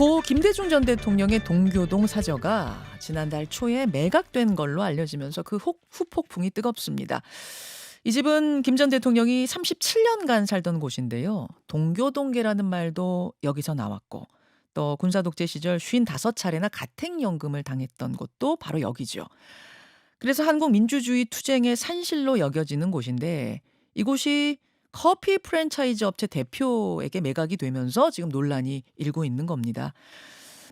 고 김대중 전 대통령의 동교동 사저가 지난달 초에 매각된 걸로 알려지면서 그 후폭풍이 뜨겁습니다. 이 집은 김 전 대통령이 37년간 살던 곳인데요. 동교동계라는 말도 여기서 나왔고 또 군사독재 시절 55차례나 가택연금을 당했던 곳도 바로 여기죠. 그래서 한국 민주주의 투쟁의 산실로 여겨지는 곳인데 이곳이 커피 프랜차이즈 업체 대표에게 매각이 되면서 지금 논란이 일고 있는 겁니다.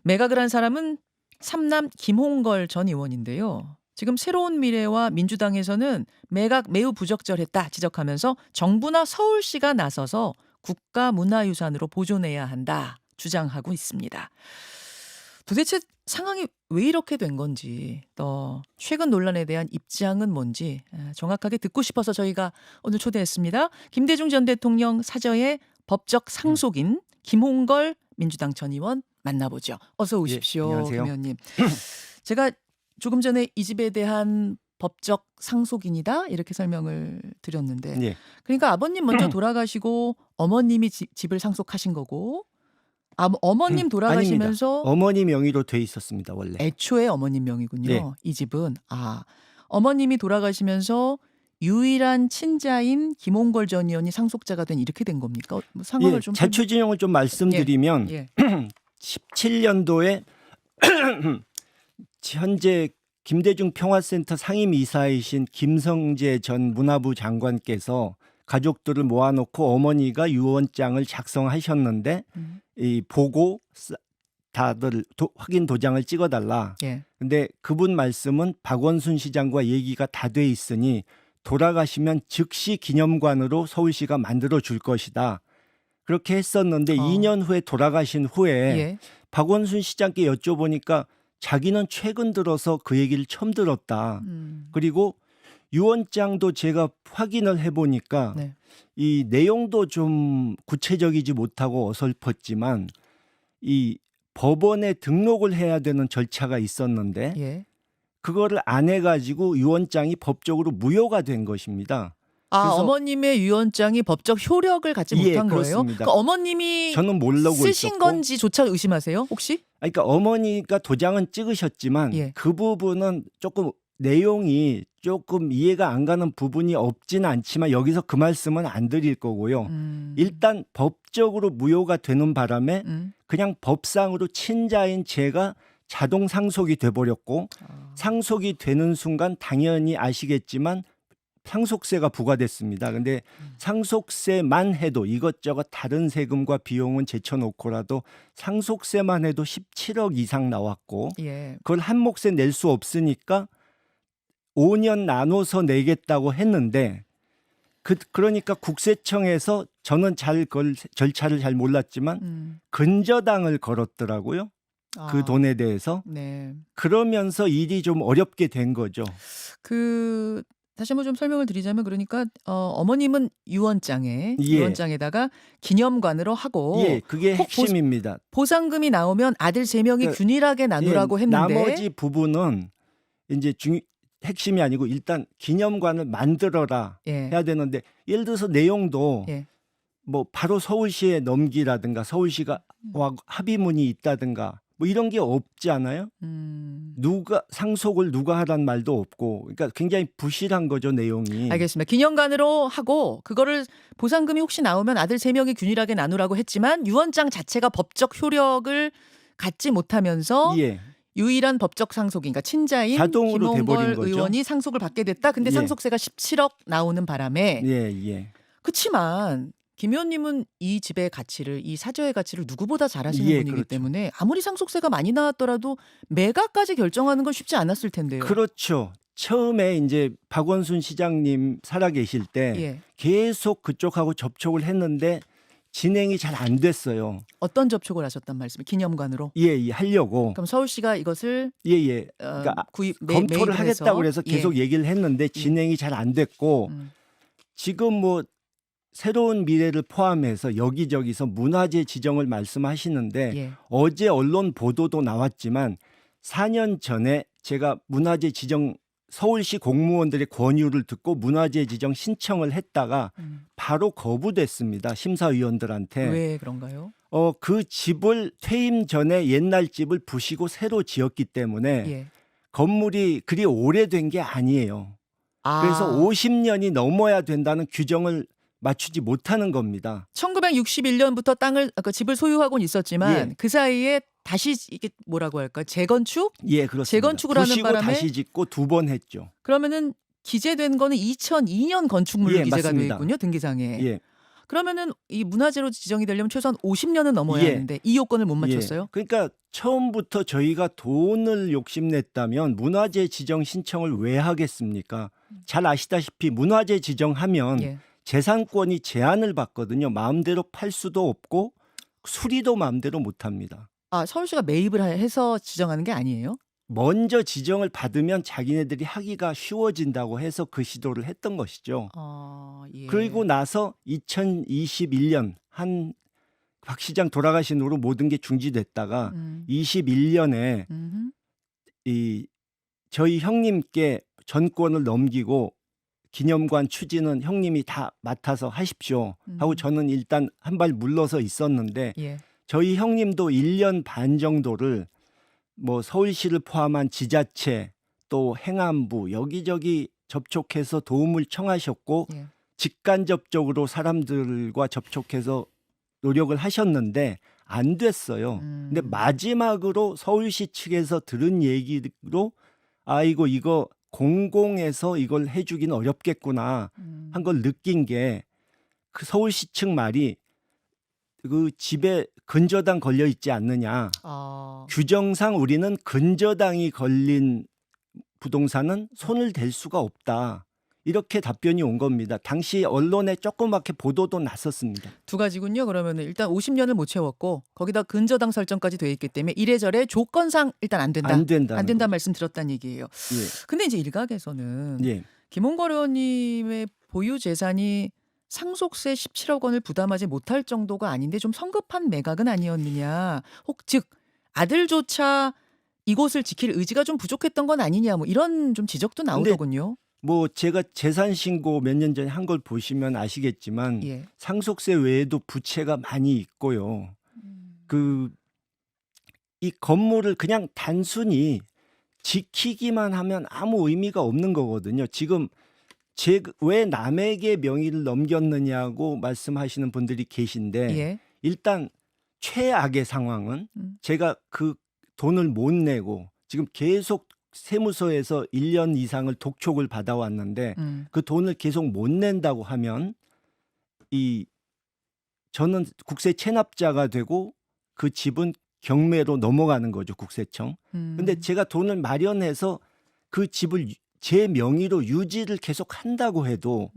매각을 한 사람은 삼남 김홍걸 전 의원인데요. 지금 새로운 미래와 민주당에서는 매각 매우 부적절했다 지적하면서 정부나 서울시가 나서서 국가문화유산으로 보존해야 한다 주장하고 있습니다. 도대체 상황이 왜 이렇게 된 건지 또 최근 논란에 대한 입장은 뭔지 정확하게 듣고 싶어서 저희가 오늘 초대했습니다. 김대중 전 대통령 사저의 법적 상속인 김홍걸 민주당 전 의원 만나보죠. 어서 오십시오. 예, 안녕하세요. 김 의원님. 제가 조금 전에 이 집에 대한 법적 상속인이다 이렇게 설명을 드렸는데 예. 그러니까 아버님 먼저 돌아가시고 어머님이 집을 상속하신 거고 어머님 돌아가시면서 어머니 명의로 돼 있었습니다 원래. 애초에 어머님 명이군요. 네. 이 집은 어머님이 돌아가시면서 유일한 친자인 김홍걸 전 의원이 상속자가 된 이렇게 된 겁니까? 뭐 상황을 예, 좀 자초 진영을 좀 말씀드리면 예. 17년도에 현재 김대중 평화센터 상임이사이신 김성재 전 문화부 장관께서 가족들을 모아놓고 어머니가 유언장을 작성하셨는데 이 보고 다들 확인 도장을 찍어달라. 예. 근데 그분 말씀은 박원순 시장과 얘기가 다 돼 있으니 돌아가시면 즉시 기념관으로 서울시가 만들어 줄 것이다. 그렇게 했었는데 2년 후에 돌아가신 후에 예. 박원순 시장께 여쭤보니까 자기는 최근 들어서 그 얘기를 처음 들었다. 그리고 유언장도 제가 확인을 해보니까 네. 이 내용도 좀 구체적이지 못하고 어설펐지만 이 법원에 등록을 해야 되는 절차가 있었는데 예. 그거를 안 해가지고 유언장이 법적으로 무효가 된 것입니다. 그래서 어머님의 유언장이 법적 효력을 갖지 예, 못한 거예요? 그렇습니다. 그러니까 어머님이 저는 모르고 쓰신 있었고 건지조차 의심하세요? 혹시? 그러니까 어머니가 도장은 찍으셨지만 예. 그 부분은 조금 내용이 조금 이해가 안 가는 부분이 없지는 않지만 여기서 그 말씀은 안 드릴 거고요. 일단 법적으로 무효가 되는 바람에 그냥 법상으로 친자인 제가 자동 상속이 돼버렸고 상속이 되는 순간 당연히 아시겠지만 상속세가 부과됐습니다. 근데 상속세만 해도 이것저것 다른 세금과 비용은 제쳐놓고라도 상속세만 해도 17억 이상 나왔고 예. 그걸 한 몫에 낼 수 없으니까 5년 나눠서 내겠다고 했는데 그러니까 국세청에서 저는 그걸 절차를 잘 몰랐지만 근저당을 걸었더라고요. 그 돈에 대해서. 네. 그러면서 일이 좀 어렵게 된 거죠. 다시 한번 좀 설명을 드리자면 그러니까 어머님은 예. 유언장에다가 기념관으로 하고 예, 그게 혹 핵심입니다. 보상금이 나오면 아들 3명이 그러니까 균일하게 나누라고 예, 했는데 나머지 부분은 이제 핵심이 아니고 일단 기념관을 만들어라 예. 해야 되는데 예를 들어서 내용도 예. 뭐 바로 서울시에 넘기라든가 서울시가 합의문이 있다든가 뭐 이런 게 없지 않아요? 누가 상속을 누가 하란 말도 없고 그러니까 굉장히 부실한 거죠 내용이. 알겠습니다. 기념관으로 하고 그거를 보상금이 혹시 나오면 아들 3명이 균일하게 나누라고 했지만 유언장 자체가 법적 효력을 갖지 못하면서 예. 유일한 법적 상속인 그러니까 친자인 자동으로 돼버린 김홍걸 거죠. 의원이 상속을 받게 됐다. 근데 예. 상속세가 17억 나오는 바람에 예. 그렇지만 김 의원님은 이 집의 가치를 이 사저의 가치를 누구보다 잘 아시는 예, 분이기 그렇죠. 때문에 아무리 상속세가 많이 나왔더라도 매각까지 결정하는 건 쉽지 않았을 텐데요. 그렇죠. 처음에 이제 박원순 시장님 살아계실 때 예. 계속 그쪽하고 접촉을 했는데 진행이 잘 안 됐어요. 어떤 접촉을 하셨단 말씀이에요? 기념관으로? 예, 하려고. 그럼 서울시가 이것을 예. 그러니까 검토를 매입을 해서? 하겠다고 그래서 계속 예. 얘기를 했는데 진행이 잘 안 됐고 지금 뭐 새로운 미래를 포함해서 여기저기서 문화재 지정을 말씀하시는데 예. 어제 언론 보도도 나왔지만 4년 전에 제가 문화재 지정 서울시 공무원들의 권유를 듣고 문화재 지정 신청을 했다가 바로 거부됐습니다. 심사위원들한테. 왜 그런가요? 그 집을 퇴임 전에 옛날 집을 부시고 새로 지었기 때문에 예. 건물이 그리 오래된 게 아니에요. 그래서 아. 50년이 넘어야 된다는 규정을 맞추지 못하는 겁니다. 1961년부터 그 집을 소유하고는 있었지만 예. 그 사이에 다시 이게 뭐라고 할까? 재건축? 예, 그렇습니다. 재건축을 하는 부시고 바람에 다시 짓고 2번 했죠. 그러면은 기재된 거는 2002년 건축물로 예, 기재가 돼 맞습니다. 있군요, 등기상에. 예. 그러면은 이 문화재로 지정이 되려면 최소한 50년은 넘어야 예. 하는데 이 요건을 못 맞췄어요? 예. 그러니까 처음부터 저희가 돈을 욕심냈다면 문화재 지정 신청을 왜 하겠습니까? 잘 아시다시피 문화재 지정하면 예. 재산권이 제한을 받거든요. 마음대로 팔 수도 없고 수리도 마음대로 못 합니다. 아, 서울시가 매입을 해서 지정하는 게 아니에요? 먼저 지정을 받으면 자기네들이 하기가 쉬워진다고 해서 그 시도를 했던 것이죠. 예. 그리고 나서 2021년 박 시장 돌아가신 후로 모든 게 중지됐다가 21년에 이 저희 형님께 전권을 넘기고 기념관 추진은 형님이 다 맡아서 하십시오 하고 저는 일단 한 발 물러서 있었는데 예. 저희 형님도 1년 반 정도를 뭐 서울시를 포함한 지자체 또 행안부 여기저기 접촉해서 도움을 청하셨고 예. 직간접적으로 사람들과 접촉해서 노력을 하셨는데 안 됐어요. 근데 마지막으로 서울시 측에서 들은 얘기로 이거 공공에서 이걸 해주기는 어렵겠구나 한 걸 느낀 게 그 서울시 측 말이 그 집에 근저당 걸려 있지 않느냐. 규정상 우리는 근저당이 걸린 부동산은 손을 댈 수가 없다. 이렇게 답변이 온 겁니다. 당시 언론에 조그맣게 보도도 났었습니다. 두 가지군요. 그러면은 일단 50년을 못 채웠고 거기다 근저당 설정까지 돼 있기 때문에 이래저래 조건상 일단 안 된다. 안 된다 말씀 드렸다는 얘기예요. 예. 근데 이제 일각에서는 예. 김홍걸 의원님의 보유 재산이 상속세 17억 원을 부담하지 못할 정도가 아닌데 좀 성급한 매각은 아니었느냐. 즉 아들조차 이곳을 지킬 의지가 좀 부족했던 건 아니냐. 뭐 이런 좀 지적도 나오더군요. 뭐 제가 재산 신고 몇 년 전에 한 걸 보시면 아시겠지만 예. 상속세 외에도 부채가 많이 있고요. 이 건물을 그냥 단순히 지키기만 하면 아무 의미가 없는 거거든요. 지금 왜 남에게 명의를 넘겼느냐고 말씀하시는 분들이 계신데 예. 일단 최악의 상황은 제가 그 돈을 못 내고 지금 계속 세무서에서 1년 이상을 독촉을 받아왔는데 그 돈을 계속 못 낸다고 하면 저는 국세 체납자가 되고 그 집은 경매로 넘어가는 거죠, 국세청. 근데 제가 돈을 마련해서 그 집을 제 명의로 유지를 계속 한다고 해도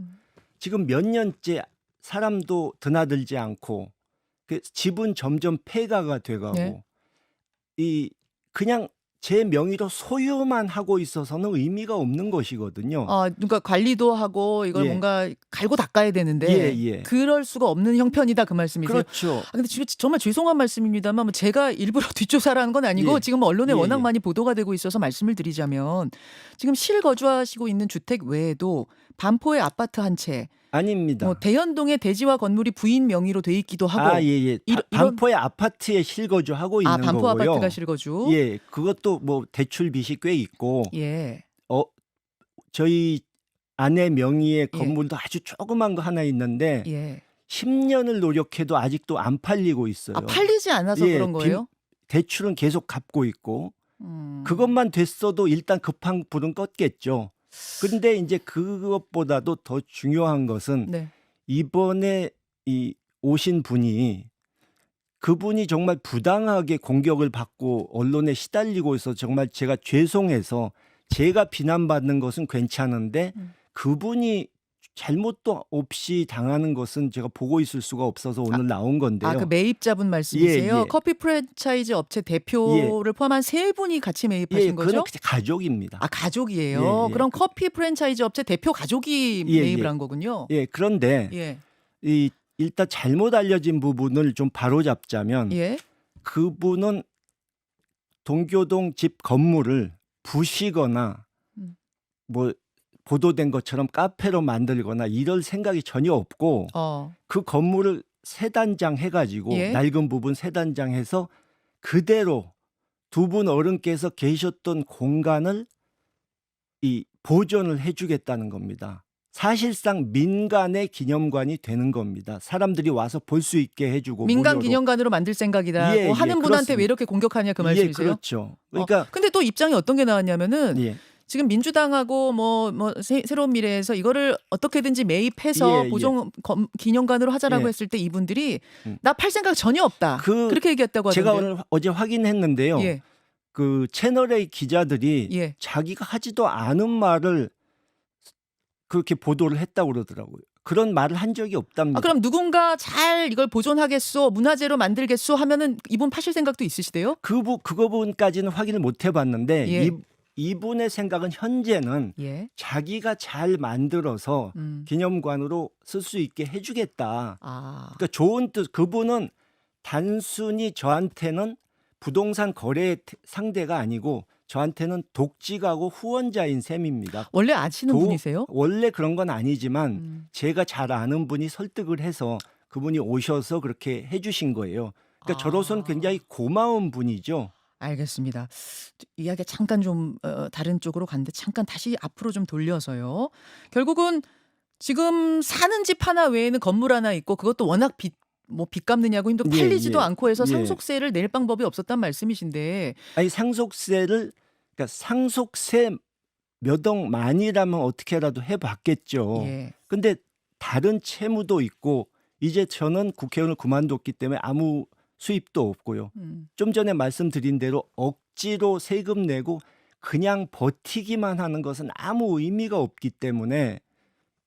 지금 몇 년째 사람도 드나들지 않고 그 집은 점점 폐가가 돼가고 네. 그냥 제 명의로 소유만 하고 있어서는 의미가 없는 것이거든요. 그러니까 관리도 하고 이걸 예. 뭔가 갈고 닦아야 되는데 예. 그럴 수가 없는 형편이다 그 말씀이세요? 그렇죠. 근데 정말 죄송한 말씀입니다만 제가 일부러 뒷조사라는 건 아니고 예. 지금 언론에 예, 워낙 예. 많이 보도가 되고 있어서 말씀을 드리자면 지금 실거주하시고 있는 주택 외에도 반포의 아파트 한 채, 아닙니다. 뭐 대현동의 대지와 건물이 부인 명의로 돼 있기도 하고. 예. 반포의 아파트에 실거주 하고 있는 반포 거고요. 아파트가 실거주. 예, 그것도 뭐 대출 빚이 꽤 있고. 예. 저희 아내 명의의 건물도 아주 조그만 거 하나 있는데 10년을 노력해도 아직도 안 팔리고 있어요. 팔리지 않아서 그런 거예요? 대출은 계속 갚고 있고 그것만 됐어도 일단 급한 불은 껐겠죠. 근데 이제 그것보다도 더 중요한 것은 이번에 오신 분이 그분이 정말 부당하게 공격을 받고 언론에 시달리고 있어서 정말 제가 죄송해서 제가 비난받는 것은 괜찮은데 그분이 잘못도 없이 당하는 것은 제가 보고 있을 수가 없어서 오늘 나온 건데요. 그 매입자분 말씀이세요? 예. 커피 프랜차이즈 업체 대표를 포함한 세 분이 같이 매입하신 거죠? 그건 가족입니다. 가족이에요. 그럼 커피 프랜차이즈 업체 대표 가족이 매입을 한 거군요. 그런데 일단 잘못 알려진 부분을 좀 바로잡자면 그분은 동교동 집 건물을 부시거나 뭐 보도된 것처럼 카페로 만들거나 이럴 생각이 전혀 없고 그 건물을 세 단장 해가지고 예. 낡은 부분 세 단장 해서 그대로 두 분 어른께서 계셨던 공간을 이 보존을 해주겠다는 겁니다. 사실상 민간의 기념관이 되는 겁니다. 사람들이 와서 볼 수 있게 해주고 민간 무료로. 기념관으로 만들 생각이다. 예, 하는 분한테 그렇습니다. 왜 이렇게 공격하냐 그 예, 말씀이세요? 그렇죠. 그러니까 근데 또 입장이 어떤 게 나왔냐면은 예, 지금 민주당하고 새로운 미래에서 이거를 어떻게든지 매입해서 예, 보존 기념관으로 하자라고 예. 했을 때 이분들이 음. 나 팔 생각 전혀 없다. 그렇게 얘기했다고 제가 하던데요. 오늘 어제 확인했는데요. 예. 그 채널A 기자들이 예. 자기가 하지도 않은 말을 그렇게 보도를 했다고 그러더라고요. 그런 말을 한 적이 없답니다. 그럼 누군가 잘 이걸 보존하겠소, 문화재로 만들겠소 하면은 이분 파실 생각도 있으시대요? 그 부분까지는 확인을 못 해봤는데 예. 이분의 생각은 현재는 예. 자기가 잘 만들어서 기념관으로 쓸 수 있게 해주겠다. 그러니까 좋은 뜻. 그분은 단순히 저한테는 부동산 거래 상대가 아니고 저한테는 독직하고 후원자인 셈입니다. 원래 아시는 분이세요? 원래 그런 건 아니지만 제가 잘 아는 분이 설득을 해서 그분이 오셔서 그렇게 해주신 거예요. 그러니까 저로서는 굉장히 고마운 분이죠. 알겠습니다. 이야기가 잠깐 좀 다른 쪽으로 갔는데 잠깐 다시 앞으로 좀 돌려서요. 결국은 지금 사는 집 하나 외에는 건물 하나 있고 그것도 워낙 빚 갚느냐고 힘들고 예, 팔리지도 예. 않고 해서 예. 상속세를 낼 방법이 없었단 말씀이신데. 아니 그러니까 상속세 몇 억만이라면 어떻게라도 해봤겠죠. 예. 근데 다른 채무도 있고 이제 저는 국회의원을 그만뒀기 때문에 아무 수입도 없고요. 좀 전에 말씀드린 대로 억지로 세금 내고 그냥 버티기만 하는 것은 아무 의미가 없기 때문에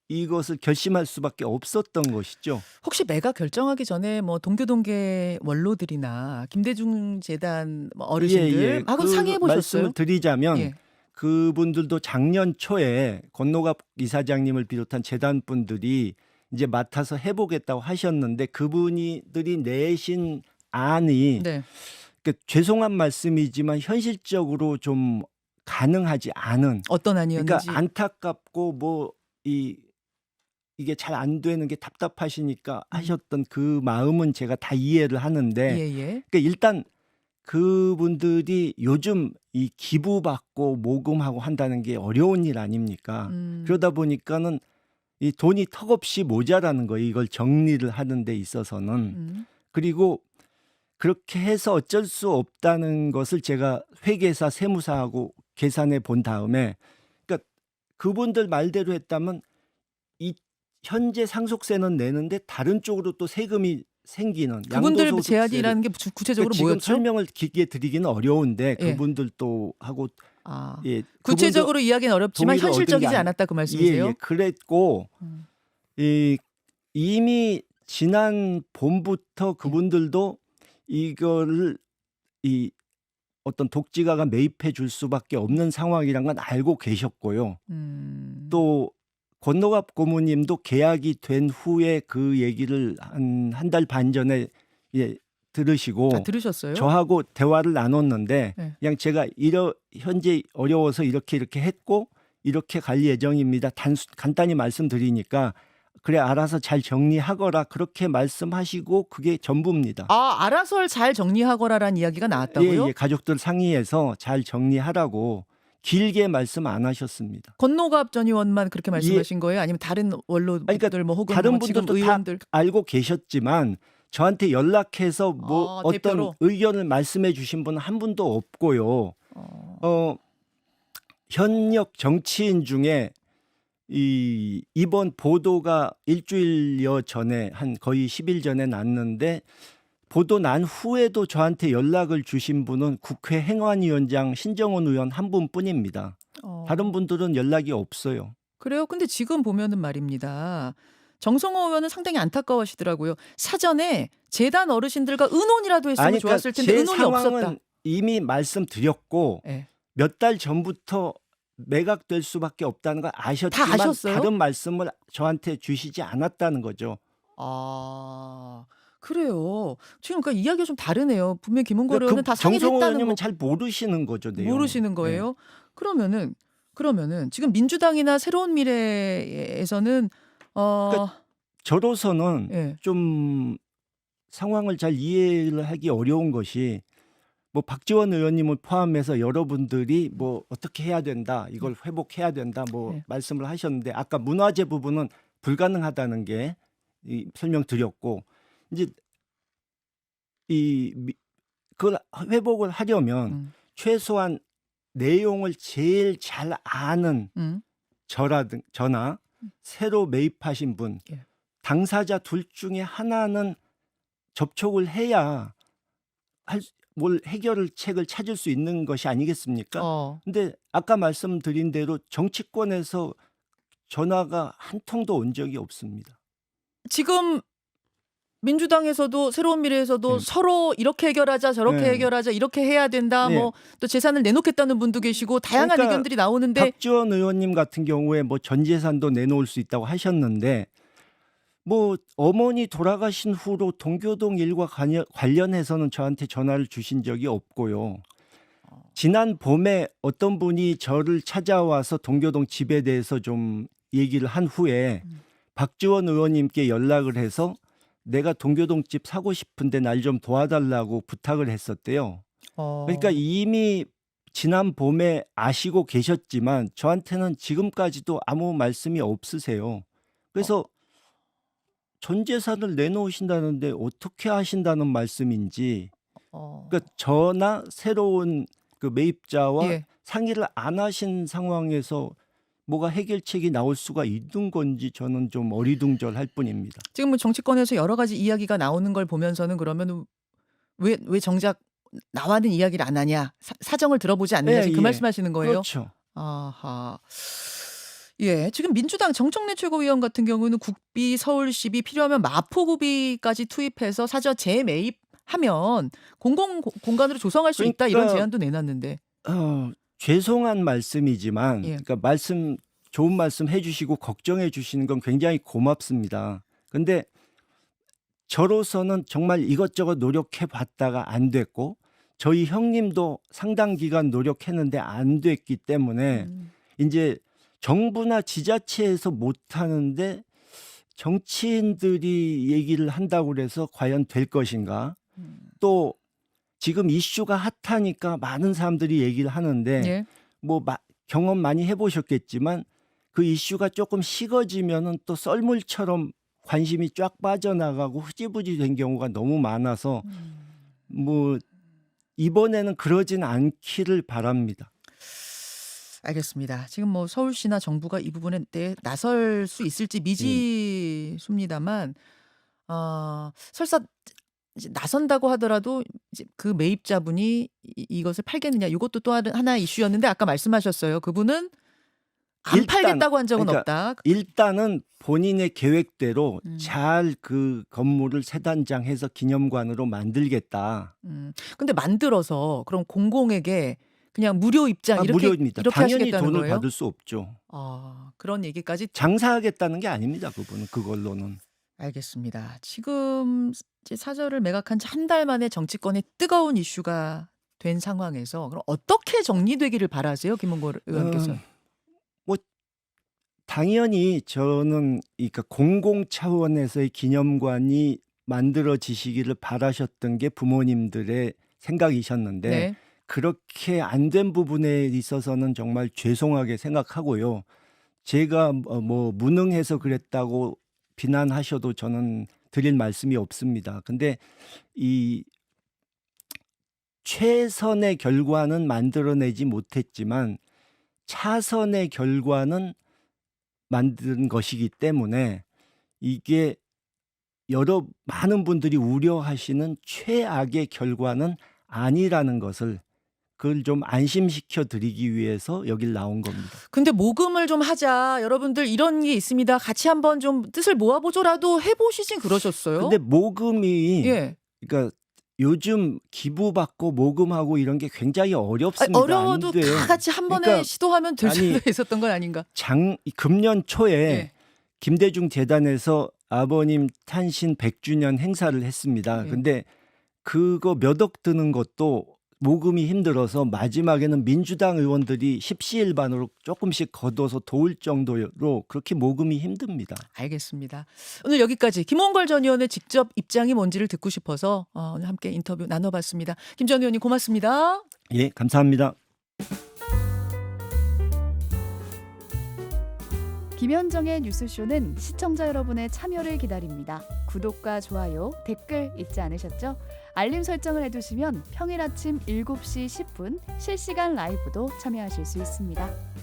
이것을 결심할 수밖에 없었던 것이죠. 혹시 매각 결정하기 전에 동교동계 원로들이나 김대중 재단 어르신들하고 상의해 보셨어요? 말씀을 드리자면 예. 그분들도 작년 초에 권노갑 이사장님을 비롯한 재단 분들이 이제 맡아서 해보겠다고 하셨는데 그분들이 내신 안이 네. 그러니까 죄송한 말씀이지만 현실적으로 좀 가능하지 않은 어떤 아니었는지. 그러니까 안타깝고 이게 잘 안 되는 게 답답하시니까 하셨던 그 마음은 제가 다 이해를 하는데 예. 그러니까 일단 그분들이 요즘 이 기부받고 모금하고 한다는 게 어려운 일 아닙니까? 그러다 보니까는 이 돈이 턱없이 모자라는 거예요. 이걸 정리를 하는 데 있어서는. 그리고 그렇게 해서 어쩔 수 없다는 것을 제가 회계사 세무사하고 계산해 본 다음에 그러니까 그분들 말대로 했다면 이 현재 상속세는 내는데 다른 쪽으로 또 세금이 생기는 그분들 양도소득세를 제안이라는 게 구체적으로 지금 뭐였죠? 설명을 길게 드리기는 어려운데 예. 그분들도 하고 예, 구체적으로 이야기는 어렵지만 동의를 얻은 현실적이지 게 않았다 그 말씀이세요? 예, 그랬고 이미 지난 봄부터 그분들도 이거를 이 어떤 독지가가 매입해 줄 수밖에 없는 상황이란 건 알고 계셨고요. 또 권노갑 고모님도 계약이 된 후에 그 얘기를 한 달 반 전에 들으시고 들으셨어요? 저하고 대화를 나눴는데 네. 그냥 제가 현재 어려워서 이렇게 했고 이렇게 갈 예정입니다. 간단히 말씀드리니까 그래 알아서 잘 정리하거라 그렇게 말씀하시고 그게 전부입니다. 알아서 잘 정리하거라라는 이야기가 나왔다고요? 예, 가족들 상의해서 잘 정리하라고 길게 말씀 안 하셨습니다. 권노갑 전 의원만 그렇게 말씀하신 거예요? 아니면 다른 원로들 그러니까 혹은 다른 지금 분들도 의원들 다 알고 계셨지만 저한테 연락해서 어떤 대표로? 의견을 말씀해 주신 분은 한 분도 없고요. 현역 정치인 중에 이번 보도가 일주일여 전에 한 거의 10일 전에 났는데 보도 난 후에도 저한테 연락을 주신 분은 국회 행안위원장 신정원 의원 한 분뿐입니다. 다른 분들은 연락이 없어요. 그래요? 근데 지금 보면은 말입니다. 정성호 의원은 상당히 안타까워하시더라고요. 사전에 재단 어르신들과 의논이라도 했으면 좋았을 텐데 제 의논이 상황은 없었다. 이미 말씀드렸고 네. 몇 달 전부터 매각될 수밖에 없다는 걸 아셨지만 다 아셨어요? 다른 말씀을 저한테 주시지 않았다는 거죠. 그래요. 지금 그러니까 이야기가 좀 다르네요. 분명 김은걸 그러니까 의원은 다 상의를 정성호 했다는 의원님은 거 잘 모르시는 거죠. 내용을. 모르시는 거예요. 그러면은 지금 민주당이나 새로운 미래에서는 그러니까 저로서는 예. 좀 상황을 잘 이해를 하기 어려운 것이 뭐 박지원 의원님을 포함해서 여러분들이 뭐 어떻게 해야 된다, 이걸 회복해야 된다 뭐 네. 말씀을 하셨는데 아까 문화재 부분은 불가능하다는 게 설명드렸고 이제 그걸 회복을 하려면 최소한 내용을 제일 잘 아는 저나 새로 매입하신 분, 예. 당사자 둘 중에 하나는 접촉을 해야 뭘 해결을 책을 찾을 수 있는 것이 아니겠습니까? 근데 아까 말씀드린 대로 정치권에서 전화가 한 통도 온 적이 없습니다. 지금 민주당에서도 새로운 미래에서도 네. 서로 이렇게 해결하자 저렇게 네. 해결하자 이렇게 해야 된다 네. 뭐 또 재산을 내놓겠다는 분도 계시고 다양한 그러니까 의견들이 나오는데 박지원 의원님 같은 경우에 뭐 전 재산도 내놓을 수 있다고 하셨는데 뭐 어머니 돌아가신 후로 동교동 일과 관련해서는 저한테 전화를 주신 적이 없고요. 지난 봄에 어떤 분이 저를 찾아와서 동교동 집에 대해서 좀 얘기를 한 후에 박지원 의원님께 연락을 해서 내가 동교동 집 사고 싶은데 날 좀 도와달라고 부탁을 했었대요. 그러니까 이미 지난 봄에 아시고 계셨지만 저한테는 지금까지도 아무 말씀이 없으세요. 그래서 전 재산을 내놓으신다는데 어떻게 하신다는 말씀인지, 그러니까 저나 새로운 그 매입자와 예. 상의를 안 하신 상황에서 뭐가 해결책이 나올 수가 있는 건지 저는 좀 어리둥절할 뿐입니다. 지금 뭐 정치권에서 여러 가지 이야기가 나오는 걸 보면서는 그러면 왜 정작 나와는 이야기를 안 하냐, 사정을 들어보지 않느냐, 지금 그 말씀하시는 거예요? 그렇죠. 아하. 예, 지금 민주당 정청래 최고위원 같은 경우는 국비, 서울시비, 필요하면 마포구비까지 투입해서 사저 재매입하면 공공 공간으로 조성할 수 있다 이런 그러니까 제안도 내놨는데. 죄송한 말씀이지만, 예. 그러니까 좋은 말씀 해주시고 걱정해 주시는 건 굉장히 고맙습니다. 근데 저로서는 정말 이것저것 노력해 봤다가 안 됐고, 저희 형님도 상당 기간 노력했는데 안 됐기 때문에 이제 정부나 지자체에서 못 하는데 정치인들이 얘기를 한다고 그래서 과연 될 것인가? 또 지금 이슈가 핫하니까 많은 사람들이 얘기를 하는데 예. 뭐 경험 많이 해보셨겠지만 그 이슈가 조금 식어지면은 또 썰물처럼 관심이 쫙 빠져나가고 흐지부지 된 경우가 너무 많아서 뭐 이번에는 그러진 않기를 바랍니다. 알겠습니다. 지금 뭐 서울시나 정부가 이 부분에 대해 나설 수 있을지 미지수입니다만, 설사 이제 나선다고 하더라도 이제 그 매입자분이 이것을 팔겠느냐, 이것도 또 하나의 이슈였는데 아까 말씀하셨어요. 그분은 안 일단, 팔겠다고 한 적은 그러니까 없다. 일단은 본인의 계획대로 잘 그 건물을 새 단장해서 기념관으로 만들겠다. 근데 만들어서 그럼 공공에게 그냥 무료 입장 이렇게 무료입니다. 이렇게 당연히 하시겠다는 돈을 거예요? 받을 수 없죠. 그런 얘기까지. 장사하겠다는 게 아닙니다. 그분은 그걸로는. 알겠습니다. 지금 이제 사저를 매각한 지 한 달 만에 정치권에 뜨거운 이슈가 된 상황에서 그럼 어떻게 정리되기를 바라세요, 김홍걸 의원께서? 뭐 당연히 저는 그러니까 공공 차원에서의 기념관이 만들어지시기를 바라셨던 게 부모님들의 생각이셨는데 네. 그렇게 안 된 부분에 있어서는 정말 죄송하게 생각하고요. 제가 뭐 무능해서 그랬다고 비난하셔도 저는 드릴 말씀이 없습니다. 근데 이 최선의 결과는 만들어내지 못했지만 차선의 결과는 만든 것이기 때문에 이게 많은 분들이 우려하시는 최악의 결과는 아니라는 것을 그걸 좀 안심시켜 드리기 위해서 여길 나온 겁니다. 근데 모금을 좀 하자. 여러분들 이런 게 있습니다. 같이 한번 좀 뜻을 모아보죠라도 해보시진 그러셨어요? 근데 모금이 예. 그러니까 요즘 기부받고 모금하고 이런 게 굉장히 어렵습니다. 어려워도 안 돼요. 다 같이 한 번에 그러니까 시도하면 될 수도 있었던 건 아닌가? 금년 초에 예. 김대중 재단에서 아버님 탄신 100주년 행사를 했습니다. 예. 근데 그거 몇 억 드는 것도 모금이 힘들어서 마지막에는 민주당 의원들이 십시일반으로 조금씩 걷어서 도울 정도로 그렇게 모금이 힘듭니다. 알겠습니다. 오늘 여기까지 김홍걸 전 의원의 직접 입장이 뭔지를 듣고 싶어서 오늘 함께 인터뷰 나눠봤습니다. 김 전 의원님 고맙습니다. 예, 감사합니다. 김현정의 뉴스쇼는 시청자 여러분의 참여를 기다립니다. 구독과 좋아요, 댓글 잊지 않으셨죠? 알림 설정을 해두시면 평일 아침 7시 10분 실시간 라이브도 참여하실 수 있습니다.